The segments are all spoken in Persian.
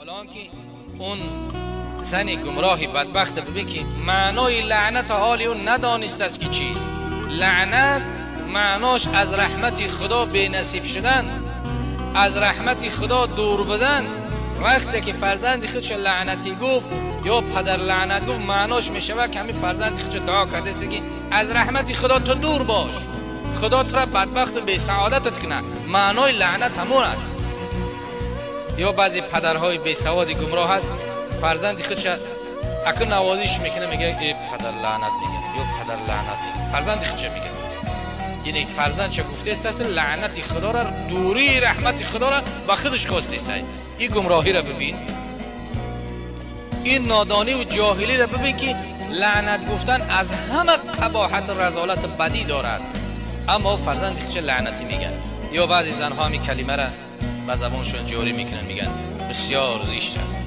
حالا که اون زن گمراهی بدبخت ببین که معنای لعنت حالی اون ندانست است که چیست. لعنت معناش از رحمت خدا بی نصیب شدن، از رحمت خدا دور بدن. وقتی که فرزند خودش لعنتی گفت یا پدر لعنت گفت، معناش میشه که همین فرزند خودش دعا کرده است که از رحمت خدا تو دور باش، خدا تو را بدبخت و بی سعادتت کنه. معنای لعنت همون است. یا بعضی پدرهای بی سواد گمراه هست، فرزند خودش اکن نوازش میکنه، میگه ای پدر لعنت میگه یا پدر لعنت میگه، فرزند خودش میگه. یعنی فرزند چه گفته است لعنت خدا را، دوری رحمت خدا را و خودش خواسته است. این گمراهی را ببین، این نادانی و جاهلی را ببین که لعنت گفتن از همه قباحت و رذالت بدی دارد، اما فرزند خودش لعنتی میگن. یا بعضی زنها می کلمه را به زبانشون جاری میکنن، میگن بسیار زشت است،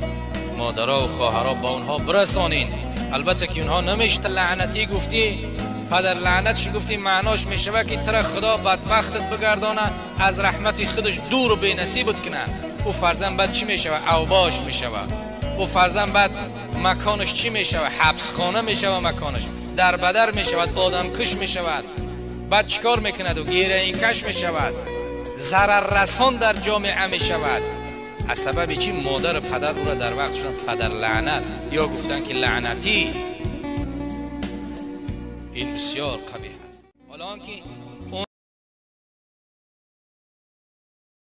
مادرها و خواهرها با اونها برسانین. البته که اونها نمیشت لعنتی گفتی، پدر لعنتش گفتی، معناش میشه که ترا خدا بدبختت بگردانه، از رحمت خودش دور و بی نصیبت کنه. او فرزند بعد چی میشه؟ اوباش میشه. او فرزند بعد مکانش چی میشه؟ حبس خانه میشه، مکانش در بدر میشه، آدم کش میشه. بعد چیکار میکند؟ و گیره این کش میشود، ضرر رسان در جامعه میشود. از سبب چی؟ مادر پدر او را در وقت شدن پدر لعنت یا گفتن که لعنتی. این بسیار قبیح است. حالا که